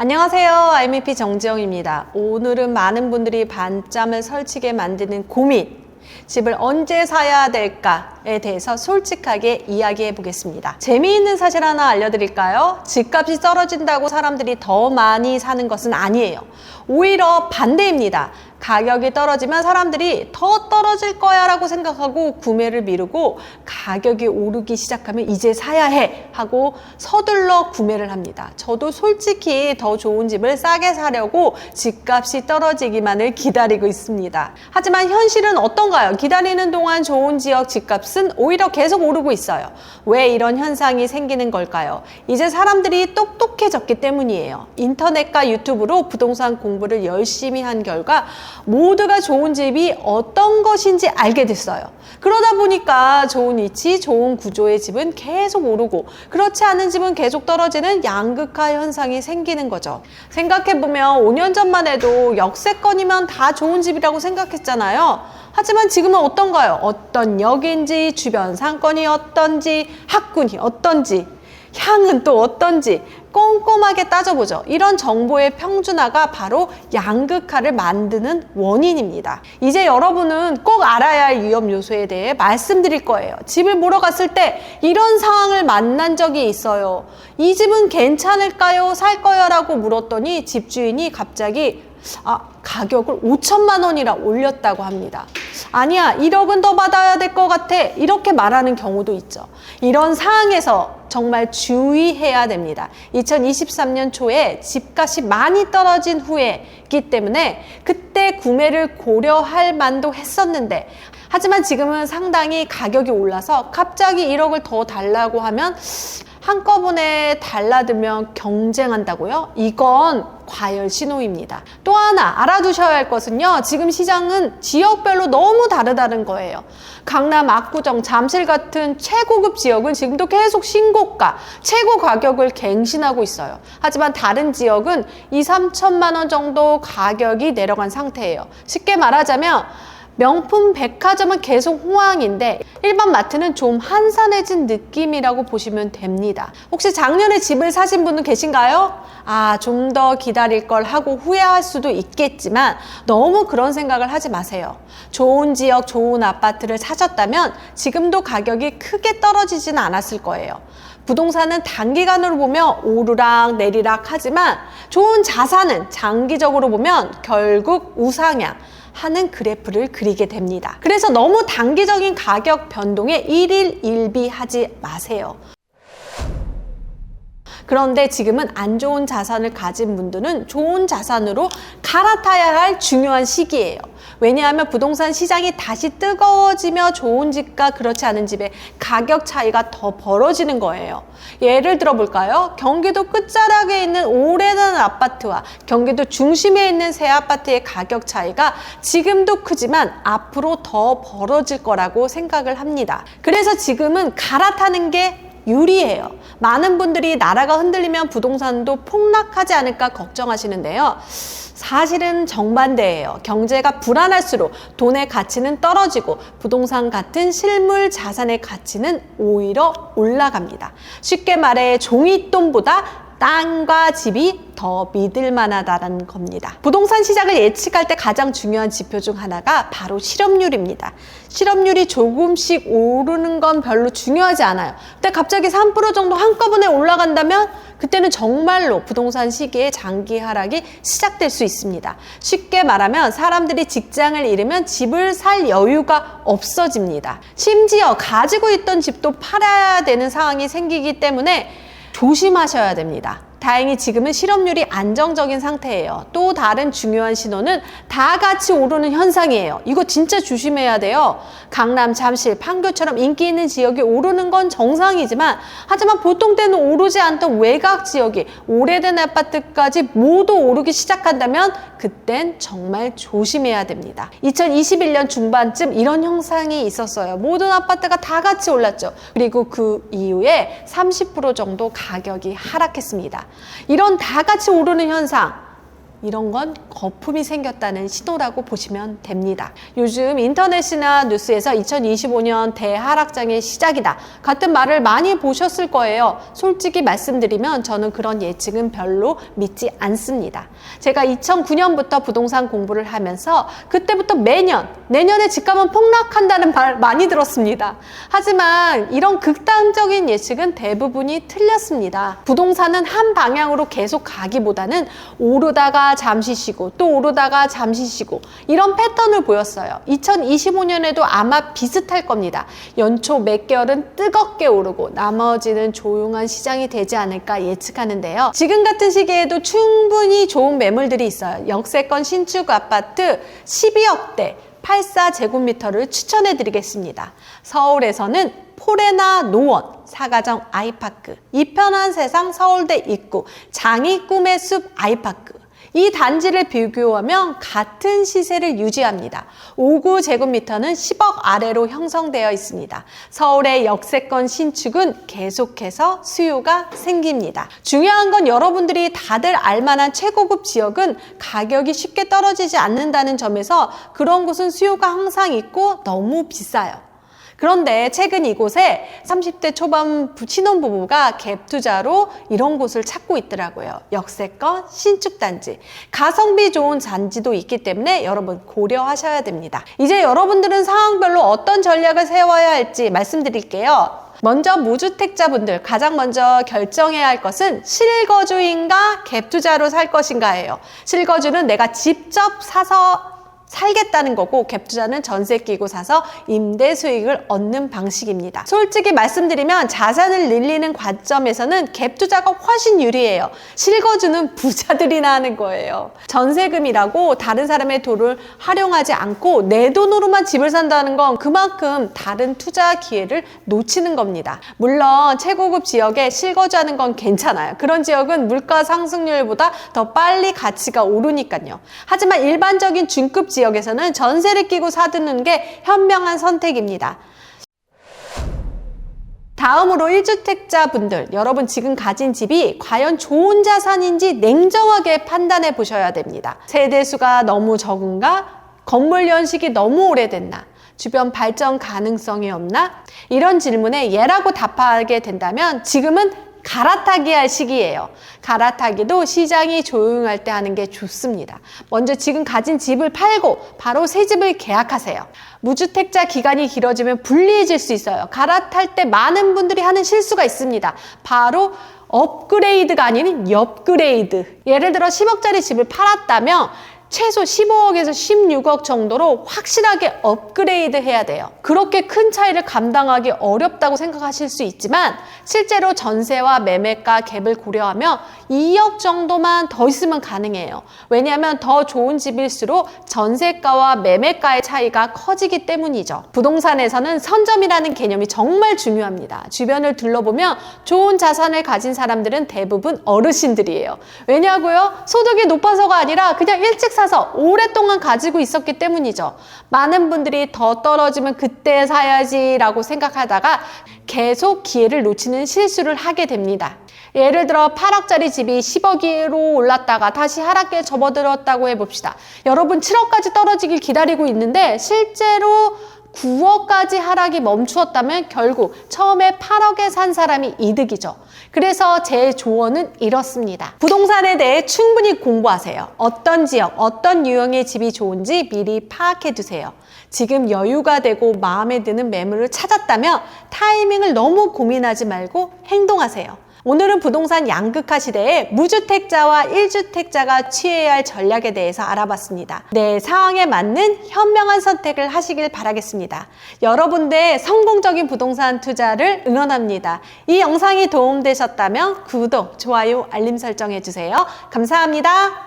안녕하세요. IMP 정지영입니다. 오늘은 많은 분들이 밤잠을 설치게 만드는 고민, 집을 언제 사야 될까에 대해서 솔직하게 이야기해 보겠습니다. 재미있는 사실 하나 알려드릴까요? 집값이 떨어진다고 사람들이 더 많이 사는 것은 아니에요. 오히려 반대입니다. 가격이 떨어지면 사람들이 더 떨어질 거야 라고 생각하고 구매를 미루고, 가격이 오르기 시작하면 이제 사야 해 하고 서둘러 구매를 합니다. 저도 솔직히 더 좋은 집을 싸게 사려고 집값이 떨어지기만을 기다리고 있습니다. 하지만 현실은 어떤가요? 기다리는 동안 좋은 지역 집값은 오히려 계속 오르고 있어요. 왜 이런 현상이 생기는 걸까요? 이제 사람들이 똑똑해졌기 때문이에요. 인터넷과 유튜브로 부동산 공부를 열심히 한 결과 모두가 좋은 집이 어떤 것인지 알게 됐어요. 그러다 보니까 좋은 위치, 좋은 구조의 집은 계속 오르고, 그렇지 않은 집은 계속 떨어지는 양극화 현상이 생기는 거죠. 생각해보면 5년 전만 해도 역세권이면 다 좋은 집이라고 생각했잖아요. 하지만 지금은 어떤가요? 어떤 역인지, 주변 상권이 어떤지, 학군이 어떤지, 향은 또 어떤지 꼼꼼하게 따져보죠. 이런 정보의 평준화가 바로 양극화를 만드는 원인입니다. 이제 여러분은 꼭 알아야 할 위험 요소에 대해 말씀드릴 거예요. 집을 보러 갔을 때 이런 상황을 만난 적이 있어요. 이 집은 괜찮을까요? 살 거요? 라고 물었더니 집주인이 갑자기 가격을 5천만 원이나 올렸다고 합니다. 아니야, 1억은 더 받아야 될 것 같아, 이렇게 말하는 경우도 있죠. 이런 상황에서 정말 주의해야 됩니다. 2023년 초에 집값이 많이 떨어진 후에기 때문에 그때 구매를 고려할 만도 했었는데, 하지만 지금은 상당히 가격이 올라서 갑자기 1억을 더 달라고 하면, 한꺼번에 달라들면 경쟁한다고요? 이건 과열 신호입니다. 또 하나 알아두셔야 할 것은요, 지금 시장은 지역별로 너무 다르다는 거예요. 강남, 압구정, 잠실 같은 최고급 지역은 지금도 계속 신고가, 최고 가격을 갱신하고 있어요. 하지만 다른 지역은 2~3천만 원 정도 가격이 내려간 상태예요. 쉽게 말하자면 명품 백화점은 계속 호황인데 일반 마트는 좀 한산해진 느낌이라고 보시면 됩니다. 혹시 작년에 집을 사신 분은 계신가요? 좀 더 기다릴 걸 하고 후회할 수도 있겠지만 너무 그런 생각을 하지 마세요. 좋은 지역, 좋은 아파트를 사셨다면 지금도 가격이 크게 떨어지지는 않았을 거예요. 부동산은 단기간으로 보면 오르락 내리락 하지만 좋은 자산은 장기적으로 보면 결국 우상향 하는 그래프를 그리게 됩니다. 그래서 너무 단기적인 가격 변동에 일일일비하지 마세요. 그런데 지금은 안 좋은 자산을 가진 분들은 좋은 자산으로 갈아타야 할 중요한 시기예요. 왜냐하면 부동산 시장이 다시 뜨거워지며 좋은 집과 그렇지 않은 집의 가격 차이가 더 벌어지는 거예요. 예를 들어 볼까요? 경기도 끝자락에 있는 오래된 아파트와 경기도 중심에 있는 새 아파트의 가격 차이가 지금도 크지만 앞으로 더 벌어질 거라고 생각을 합니다. 그래서 지금은 갈아타는 게 유리해요. 많은 분들이 나라가 흔들리면 부동산도 폭락하지 않을까 걱정하시는데요. 사실은 정반대예요. 경제가 불안할수록 돈의 가치는 떨어지고 부동산 같은 실물 자산의 가치는 오히려 올라갑니다. 쉽게 말해 종이돈보다 땅과 집이 더 믿을 만하다는 겁니다. 부동산 시장을 예측할 때 가장 중요한 지표 중 하나가 바로 실업률입니다. 실업률이 조금씩 오르는 건 별로 중요하지 않아요. 근데 갑자기 3% 정도 한꺼번에 올라간다면 그때는 정말로 부동산 시기에 장기 하락이 시작될 수 있습니다. 쉽게 말하면 사람들이 직장을 잃으면 집을 살 여유가 없어집니다. 심지어 가지고 있던 집도 팔아야 되는 상황이 생기기 때문에 조심하셔야 됩니다. 다행히 지금은 실업률이 안정적인 상태예요. 또 다른 중요한 신호는 다 같이 오르는 현상이에요. 이거 진짜 조심해야 돼요. 강남, 잠실, 판교처럼 인기 있는 지역이 오르는 건 정상이지만, 하지만 보통 때는 오르지 않던 외곽 지역이 오래된 아파트까지 모두 오르기 시작한다면 그땐 정말 조심해야 됩니다. 2021년 중반쯤 이런 현상이 있었어요. 모든 아파트가 다 같이 올랐죠. 그리고 그 이후에 30% 정도 가격이 하락했습니다. 이런 다 같이 오르는 현상, 이런 건 거품이 생겼다는 신호라고 보시면 됩니다. 요즘 인터넷이나 뉴스에서 2025년 대하락장의 시작이다 같은 말을 많이 보셨을 거예요. 솔직히 말씀드리면 저는 그런 예측은 별로 믿지 않습니다. 제가 2009년부터 부동산 공부를 하면서 그때부터 매년 내년에 집값은 폭락한다는 말 많이 들었습니다. 하지만 이런 극단적인 예측은 대부분이 틀렸습니다. 부동산은 한 방향으로 계속 가기보다는 오르다가 잠시 쉬고 또 오르다가 잠시 쉬고 이런 패턴을 보였어요. 2025년에도 아마 비슷할 겁니다. 연초 몇 개월은 뜨겁게 오르고 나머지는 조용한 시장이 되지 않을까 예측하는데요. 지금 같은 시기에도 충분히 좋은 매물들이 있어요. 역세권 신축 아파트 12억대 84제곱미터를 추천해 드리겠습니다. 서울에서는 포레나 노원, 사가정 아이파크, 이편한 세상 서울대 입구, 장이 꿈의 숲 아이파크, 이 단지를 비교하면 같은 시세를 유지합니다. 59제곱미터는 10억 아래로 형성되어 있습니다. 서울의 역세권 신축은 계속해서 수요가 생깁니다. 중요한 건 여러분들이 다들 알만한 최고급 지역은 가격이 쉽게 떨어지지 않는다는 점에서 그런 곳은 수요가 항상 있고 너무 비싸요. 그런데 최근 이곳에 30대 초반 신혼부부가 갭투자로 이런 곳을 찾고 있더라고요. 역세권 신축단지, 가성비 좋은 단지도 있기 때문에 여러분 고려하셔야 됩니다. 이제 여러분들은 상황별로 어떤 전략을 세워야 할지 말씀드릴게요. 먼저 무주택자분들 가장 먼저 결정해야 할 것은 실거주인가 갭투자로 살 것인가예요. 실거주는 내가 직접 사서 살겠다는 거고 갭투자는 전세 끼고 사서 임대 수익을 얻는 방식입니다. 솔직히 말씀드리면 자산을 늘리는 관점에서는 갭투자가 훨씬 유리해요. 실거주는 부자들이나 하는 거예요. 전세금이라고 다른 사람의 돈을 활용하지 않고 내 돈으로만 집을 산다는 건 그만큼 다른 투자 기회를 놓치는 겁니다. 물론 최고급 지역에 실거주하는 건 괜찮아요. 그런 지역은 물가 상승률보다 더 빨리 가치가 오르니까요. 하지만 일반적인 중급 지역에서는 전세를 끼고 사두는 게 현명한 선택입니다. 다음으로 1주택자 분들, 여러분 지금 가진 집이 과연 좋은 자산인지 냉정하게 판단해 보셔야 됩니다. 세대수가 너무 적은가? 건물 연식이 너무 오래됐나? 주변 발전 가능성이 없나? 이런 질문에 예라고 답하게 된다면 지금은 갈아타기 할 시기예요. 갈아타기도 시장이 조용할 때 하는 게 좋습니다. 먼저 지금 가진 집을 팔고 바로 새 집을 계약하세요. 무주택자 기간이 길어지면 불리해질 수 있어요. 갈아탈 때 많은 분들이 하는 실수가 있습니다. 바로 업그레이드가 아닌 엽그레이드. 예를 들어 10억짜리 집을 팔았다면 최소 15억에서 16억 정도로 확실하게 업그레이드 해야 돼요. 그렇게 큰 차이를 감당하기 어렵다고 생각하실 수 있지만 실제로 전세와 매매가 갭을 고려하면 2억 정도만 더 있으면 가능해요. 왜냐하면 더 좋은 집일수록 전세가와 매매가의 차이가 커지기 때문이죠. 부동산에서는 선점이라는 개념이 정말 중요합니다. 주변을 둘러보면 좋은 자산을 가진 사람들은 대부분 어르신들이에요. 왜냐고요? 소득이 높아서가 아니라 그냥 일찍 사서 오랫동안 가지고 있었기 때문이죠. 많은 분들이 더 떨어지면 그때 사야지 라고 생각하다가 계속 기회를 놓치는 실수를 하게 됩니다. 예를 들어 8억짜리 집이 10억으로 올랐다가 다시 하락기에 접어들었다고 해봅시다. 여러분 7억까지 떨어지길 기다리고 있는데 실제로 9억까지 하락이 멈추었다면 결국 처음에 8억에 산 사람이 이득이죠. 그래서 제 조언은 이렇습니다. 부동산에 대해 충분히 공부하세요. 어떤 지역, 어떤 유형의 집이 좋은지 미리 파악해 두세요. 지금 여유가 되고 마음에 드는 매물을 찾았다면 타이밍을 너무 고민하지 말고 행동하세요. 오늘은 부동산 양극화 시대에 무주택자와 1주택자가 취해야 할 전략에 대해서 알아봤습니다. 내 상황에 맞는 현명한 선택을 하시길 바라겠습니다. 여러분들의 성공적인 부동산 투자를 응원합니다. 이 영상이 도움되셨다면 구독, 좋아요, 알림 설정해 주세요. 감사합니다.